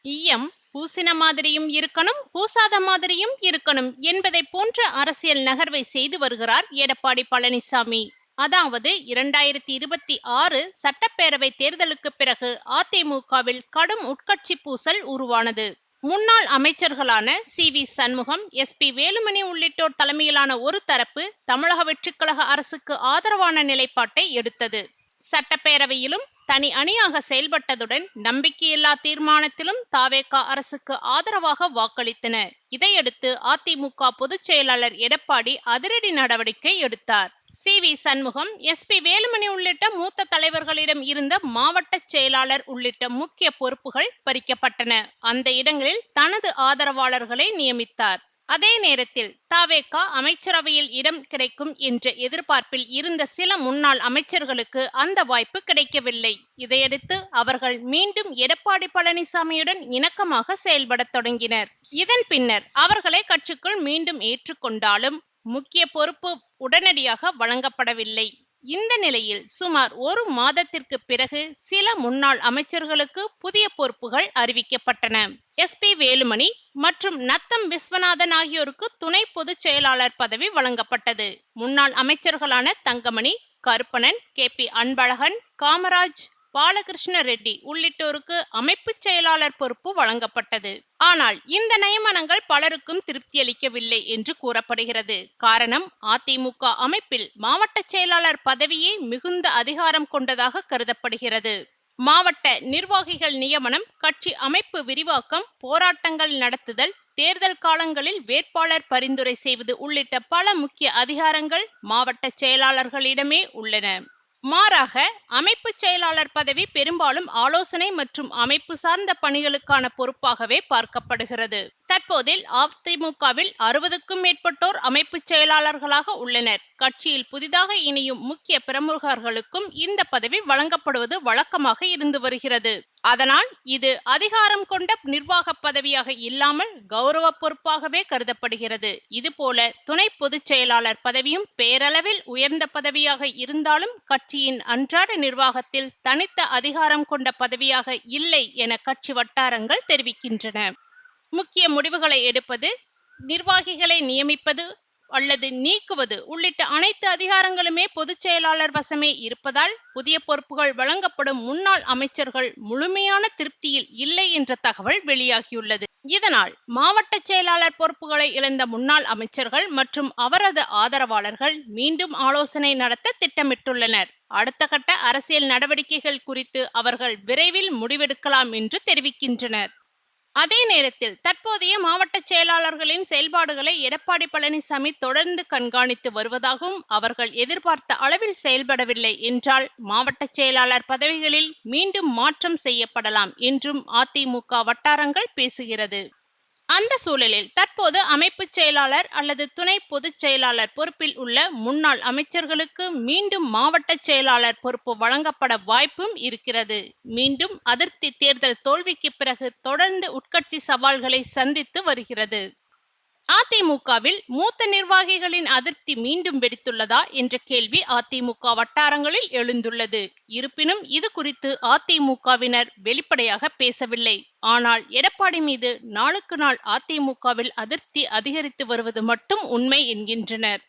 ஈயம் பூசின மாதிரியும் இருக்கணும், பூசாத மாதிரியும் இருக்கணும் என்பதை போன்ற அரசியல் நகர்வை செய்து வருகிறார் எடப்பாடி பழனிசாமி. அதாவது 2026 சட்டப்பேரவை தேர்தலுக்கு பிறகு அதிமுகவில் கடும் உட்கட்சி பூசல் உருவானது. முன்னாள் அமைச்சர்களான சி.வி. சண்முகம், எஸ்.பி. வேலுமணி உள்ளிட்டோர் தலைமையிலான ஒரு தரப்பு தமிழக வெற்றிக்கழக அரசுக்கு ஆதரவான நிலைப்பாட்டை எடுத்தது. சட்டப்பேரவையிலும் தனி அணியாக செயல்பட்டதுடன் நம்பிக்கையில்லா தீர்மானத்திலும் தாவேகா அரசுக்கு ஆதரவாக வாக்களித்தன. இதையடுத்து அதிமுக பொதுச் செயலாளர் எடப்பாடி அதிரடி நடவடிக்கை எடுத்தார். சி.வி. சண்முகம், எஸ்.பி. வேலுமணி உள்ளிட்ட மூத்த தலைவர்களிடம் இருந்த மாவட்ட செயலாளர் உள்ளிட்ட முக்கிய பொறுப்புகள் பறிக்கப்பட்டன. அந்த இடங்களில் தனது ஆதரவாளர்களை நியமித்தார். அதே நேரத்தில் தாவேகா அமைச்சரவையில் இடம் கிடைக்கும் என்ற எதிர்பார்ப்பில் இருந்த சில முன்னாள் அமைச்சர்களுக்கு அந்த வாய்ப்பு கிடைக்கவில்லை. இதையடுத்து அவர்கள் மீண்டும் எடப்பாடி பழனிசாமியுடன் இணக்கமாக செயல்படத் தொடங்கினர். இதன் பின்னர் அவர்களை கட்சிக்குள் மீண்டும் ஏற்றுக்கொண்டாலும் முக்கிய பொறுப்பு உடனடியாக வழங்கப்படவில்லை. இந்த நிலையில் சுமார் ஒரு மாதத்திற்கு பிறகு சில முன்னாள் அமைச்சர்களுக்கு புதிய பொறுப்புகள் அறிவிக்கப்பட்டன. எஸ்.பி. வேலுமணி மற்றும் நத்தம் விஸ்வநாதன் ஆகியோருக்கு துணை பொதுச் செயலாளர் பதவி வழங்கப்பட்டது. முன்னாள் அமைச்சர்களான தங்கமணி, கருப்பணன், கே.பி. அன்பழகன், காமராஜ், பாலகிருஷ்ண ரெட்டி உள்ளிட்டோருக்கு அமைப்பு செயலாளர் பொறுப்பு வழங்கப்பட்டது. ஆனால் இந்த நியமனங்கள் பலருக்கும் திருப்தியளிக்கவில்லை என்று கூறப்படுகிறது. காரணம், அதிமுக அமைப்பில் மாவட்ட செயலாளர் பதவியே மிகுந்த அதிகாரம் கொண்டதாக கருதப்படுகிறது. மாவட்ட நிர்வாகிகள் நியமனம், கட்சி அமைப்பு விரிவாக்கம், போராட்டங்கள் நடத்துதல், தேர்தல் காலங்களில் வேட்பாளர் பரிந்துரை செய்வது உள்ளிட்ட பல முக்கிய அதிகாரங்கள் மாவட்ட செயலாளர்களிடமே உள்ளன. மாறாக அமைப்பு செயலாளர் பதவி பெரும்பாலும் ஆலோசனை மற்றும் அமைப்பு சார்ந்த பணிகளுக்கான பொறுப்பாகவே பார்க்கப்படுகிறது. தற்போதில் அதிமுகவில் 60க்கும் மேற்பட்டோர் அமைப்பு செயலாளர்களாக உள்ளனர். கட்சியில் புதிதாக இணையும் முக்கிய பிரமுகர்களுக்கும் இந்த பதவி வழங்கப்படுவது வழக்கமாக இருந்து வருகிறது. அதனால் இது அதிகாரம் கொண்ட நிர்வாக பதவியாக இல்லாமல் கௌரவ பொறுப்பாகவே கருதப்படுகிறது. இதுபோல துணை பொதுச் செயலாளர் பதவியும் பேரளவில் உயர்ந்த பதவியாக இருந்தாலும் கட்சியின் அன்றாட நிர்வாகத்தில் தனித்த அதிகாரம் கொண்ட பதவியாக இல்லை என கட்சி வட்டாரங்கள் தெரிவிக்கின்றன. முக்கிய முடிவுகளை எடுப்பது, நிர்வாகிகளை நியமிப்பது அல்லது நீக்குவது உள்ளிட்ட அனைத்து அதிகாரங்களுமே பொதுச் செயலாளர் வசமே இருப்பதால் புதிய பொறுப்புகள் வழங்கப்படும் முன்னாள் அமைச்சர்கள் முழுமையான திருப்தியில் இல்லை என்ற தகவல் வெளியாகியுள்ளது. இதனால் மாவட்ட செயலாளர் பொறுப்புகளை இழந்த முன்னாள் அமைச்சர்கள் மற்றும் அவரது ஆதரவாளர்கள் மீண்டும் ஆலோசனை நடத்த திட்டமிட்டுள்ளனர். அடுத்த கட்ட அரசியல் நடவடிக்கைகள் குறித்து அவர்கள் விரைவில் முடிவெடுக்கலாம் என்று தெரிவிக்கின்றனர். அதே நேரத்தில் தற்போதைய மாவட்ட செயலாளர்களின் செயல்பாடுகளை எடப்பாடி பழனிசாமி தொடர்ந்து கண்காணித்து வருவதாகவும் அவர்கள் எதிர்பார்த்த அளவில் செயல்படவில்லை என்றால் மாவட்ட செயலாளர் பதவிகளில் மீண்டும் மாற்றம் செய்யப்படலாம் என்றும் அதிமுக வட்டாரங்கள் பேசுகிறது. அந்த சூழலில் தற்போது அமைப்பு செயலாளர் அல்லது துணை பொதுச் செயலாளர் பொறுப்பில் உள்ள முன்னாள் அமைச்சர்களுக்கு மீண்டும் மாவட்ட செயலாளர் பொறுப்பு வழங்கப்பட வாய்ப்பும் இருக்கிறது. மீண்டும் அதிருப்தி தேர்தல் தோல்விக்கு பிறகு தொடர்ந்து உட்கட்சி சவால்களை சந்தித்து வருகிறது. அதிமுகவில் மூத்த நிர்வாகிகளின் அதிருப்தி மீண்டும் வெடித்துள்ளதா என்ற கேள்வி அதிமுக வட்டாரங்களில் எழுந்துள்ளது. இருப்பினும் இது குறித்து அதிமுகவினர் வெளிப்படையாக பேசவில்லை. ஆனால் எடப்பாடி மீது நாளுக்கு நாள் அதிமுகவில் அதிருப்தி அதிகரித்து வருவது மட்டும் உண்மை என்கின்றனர்.